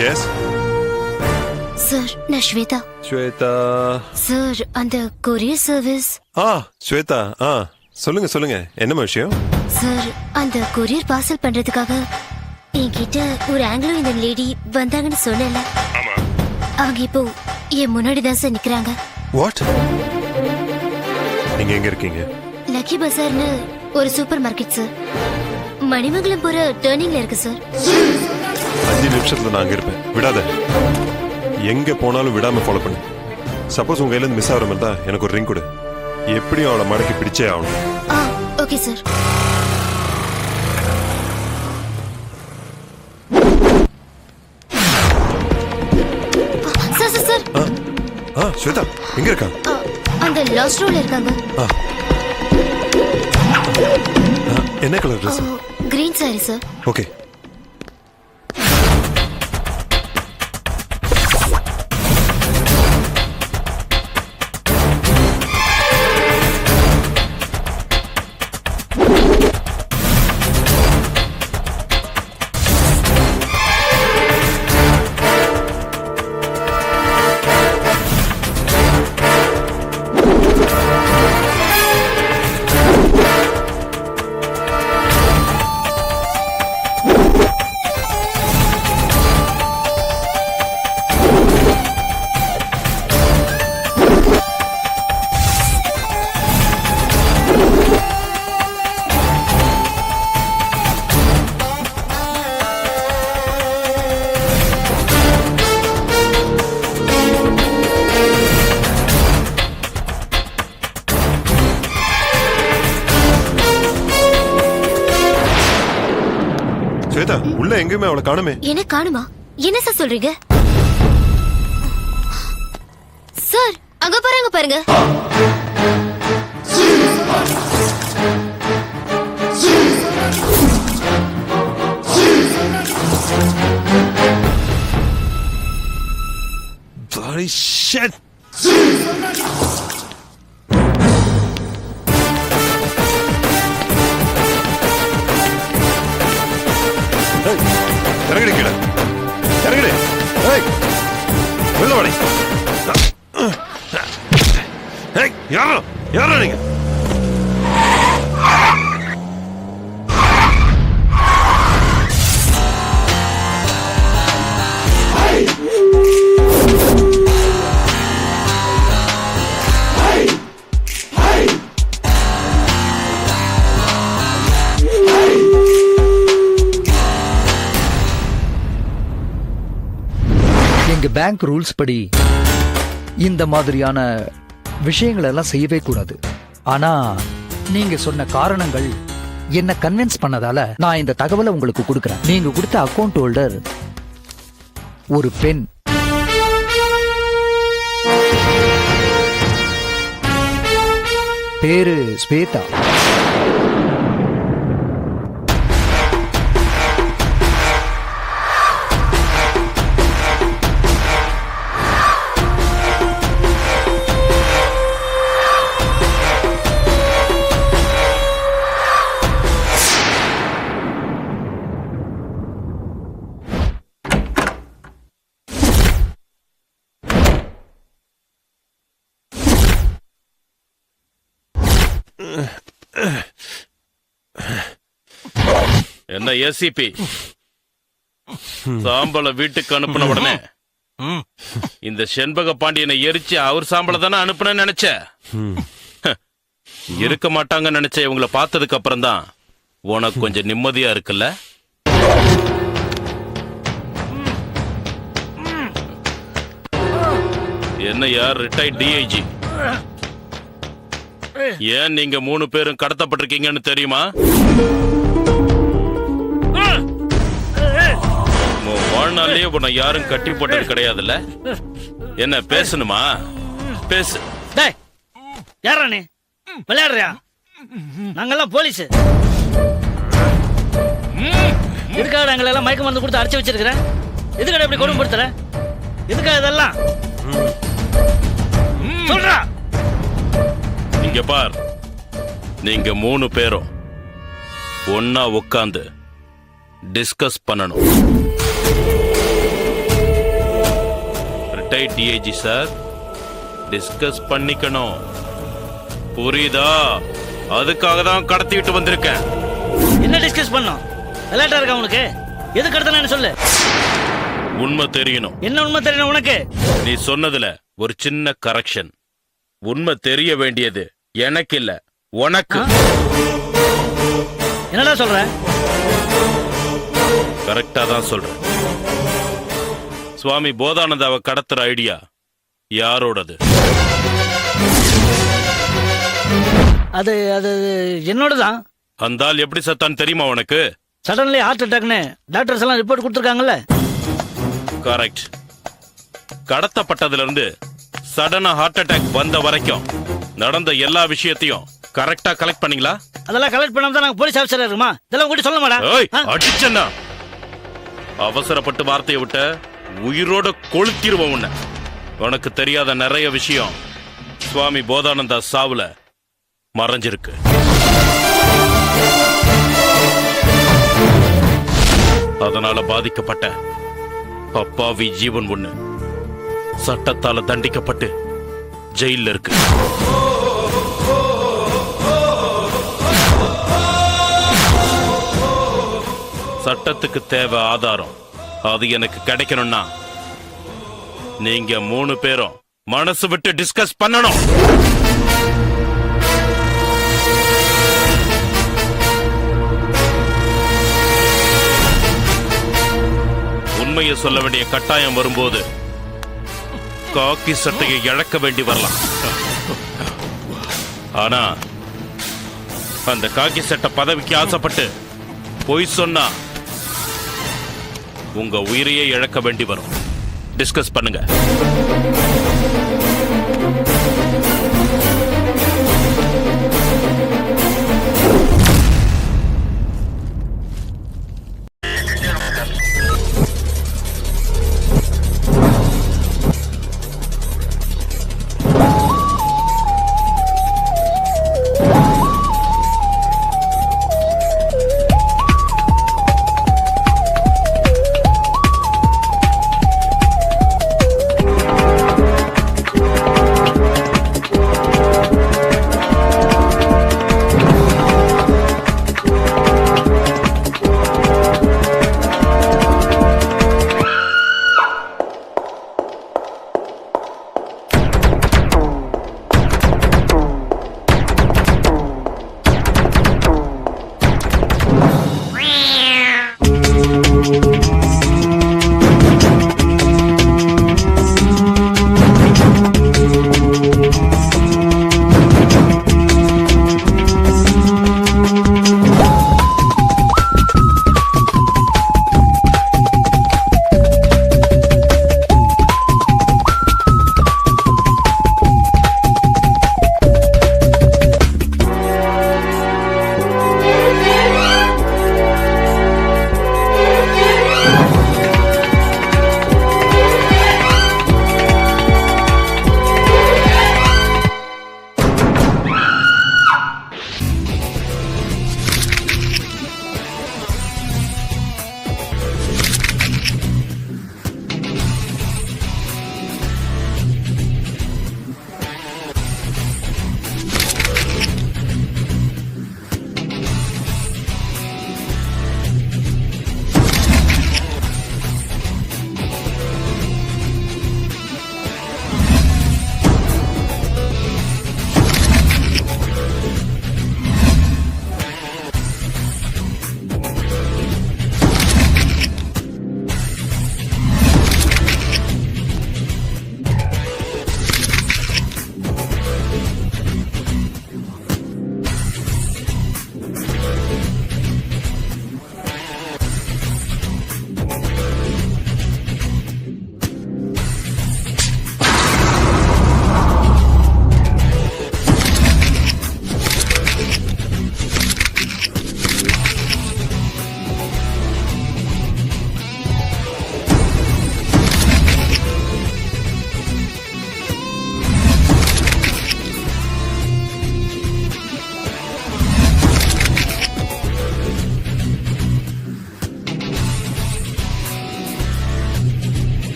Yes sir, நான் Shweta. Shweta. Sir, அந்த courier service. Shweta. சொல்லுங்க சொல்லுங்க, என்னமா விஷயம்? சார், அந்த கொரியர் பார்சல் பண்றதுக்காக என்கிட்ட ஒரு ஆங்கிலோ இந்தியன் லேடி வந்தாங்கன்னு சொன்னல. அவங்க இப்போ என் முன்னாடி தான் சார் நிக்கிறாங்க. வாட்? நீங்க எங்க இருக்கீங்க? லக்கி பசார்னு ஒரு சூப்பர் மார்க்கெட் சார். மணிமங்கலம் போற டர்னிங்ல இருக்கு சார். 5 நிமிஷத்துல நான் அங்க இருப்பேன். விடாத. எங்க போனாலும் விடாம ஃபாலோ பண்ணு. சப்போஸ் உங்க கையில இருந்து மிஸ் ஆகிற மாதிரி தான் எனக்கு ஒரு ரிங் கொடு. எப்படியும் அவளை மடக்கி பிடிச்சே ஆகணும். Okay sir. Sir sir sir. Shweta எங்க இருக்கா? அந்த லாஸ்ட் ரோல இருக்காங்க. என்ன colour dress? Green sari sir. Okay. Shweta, உள்ள எங்கேயுமே அவளை காணுமே. என்ன காணுமா? என்ன சார் சொல்றீங்க? சார், அங்க பாருங்க பாருங்க. Bloody shit. இறங்கடி கீழே, இறங்கடி. வெளில வாடி. யாரா யாரா நீங்க? எங்க பேங்க் ரூல்ஸ் படி இந்த மாதிரியான விஷயங்கள் எல்லாம் செய்யவே கூடாது. ஆனா நீங்க சொன்ன காரணங்கள் என்ன கன்வின்ஸ் பண்ணதால நான் இந்த தகவலை உங்களுக்கு கொடுக்கறேன். நீங்க கொடுத்த அக்கவுண்ட் ஹோல்டர் ஒரு பெண். பேரு ஸ்வேதா. என்ன ஏசிபி சாம்பல வீட்டுக்கு அனுப்பின உடனே இந்த செண்பக பாண்டியனை எரிச்சு அவர் சாம்பல தானே அனுப்புன நினைச்ச? இருக்க மாட்டாங்க நினைச்ச. இவங்களை பார்த்ததுக்கு அப்புறம் தான் உனக்கு கொஞ்சம் நிம்மதியா இருக்குல்ல? என்ன யார் ரிட்டையர்ட் டிஐஜி? ஏன் நீங்க 3 பேரும் கடத்தப்பட்டிருக்கீங்கன்னு தெரியுமா? வாழ்நாளே உன்னை யாரும் கட்டி போட்டது கிடையாதுல்ல? என்ன பேசணுமா? பேசு. யாரா நீ? விளையாடுறியா? நாங்கெல்லாம் போலீஸ். எதுக்காக எங்களெல்லாம் மயக்க மருந்து கொடுத்து அடைச்சு வச்சிருக்கிற? எதுக்காக இப்படி கொடுமைப்படுத்துற? எதுக்காக இதெல்லாம் சொல்றா? இங்க பார், நீங்க 3 பேரும் ஒன்னா உட்காந்து டிஸ்கஸ் பண்ணணும். ரிட்டையர்ட் டிஐஜி சார், டிஸ்கஸ் பண்ணிக்கணும். புரியுதா? அதுக்காக தான் கடத்திட்டு வந்திருக்கேன். என்ன டிஸ்கஸ் பண்ணோம்? விளையாட்டா இருக்கா உனக்கு? எது கடத்தலன்னு சொல்லு. உண்மை தெரியணும். என்ன உண்மை தெரியணும் உனக்கு? நீ சொன்னதுல ஒரு சின்ன கரெக்ஷன். உண்மை தெரிய வேண்டியது எனக்கு இல்ல, உனக்கு. என்னடா சொல்ற? கரெக்டா தான் சொல்றேன். சுவாமி போதானந்தாவை கடத்துற ஐடியா யாரோடது? அது அது என்னோடதான். அந்த ஆள் எப்படி சத்தான்னு தெரியுமா உனக்கு? சடன்லி ஹார்ட் அட்டாக்னு டாக்டர்ஸ் எல்லாம் ரிப்போர்ட் கொடுத்துருக்காங்கல்ல. கரெக்ட். கடத்தப்பட்டதுல இருந்து சடனா ஹார்ட் அட்டாக் வந்த வரைக்கும் நடந்த எல்லா விஷயத்தையும் கரெக்டா கலெக்ட் பண்ணீங்களா? அதெல்லாம் கலெக்ட் பண்ணாம தான் நாங்க போலீஸ் ஆஃபீஸரா இருக்குமா? இதெல்லாம் உங்ககிட்ட சொல்ல மாட்டா? அடிச்சன்னா அவசரப்பட்டு வார்த்தையை விட்ட உயிரோட கொளுத்திருவோம் உன்னை. உனக்கு தெரியாத நிறைய விஷயம் சுவாமி போதானந்தா சாவுல மறைஞ்சிருக்கு. அதனால பாதிக்கப்பட்ட அப்பாவி ஜீவன் ஒண்ணு சட்டத்தால தண்டிக்கப்பட்டு ஜெயில இருக்கு. சட்டத்துக்கு தேவை ஆதாரம். அது எனக்கு கிடைக்கணும்னா நீங்க 3 பேரும் மனசு விட்டு டிஸ்கஸ் பண்ணணும். உண்மையை சொல்ல வேண்டிய கட்டாயம் வரும்போது காக்கி சட்டையை இழக்க வேண்டி வரலாம். ஆனா அந்த காக்கி சட்டை பதவிக்கு ஆசைப்பட்டு பொய் சொன்னா உங்க உயிரையே இழக்க வேண்டி வரும். டிஸ்கஸ் பண்ணுங்க.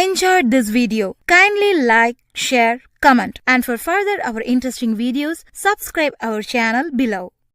enjoyed this video. Kindly like, share, comment, and for further our interesting videos, subscribe our channel below.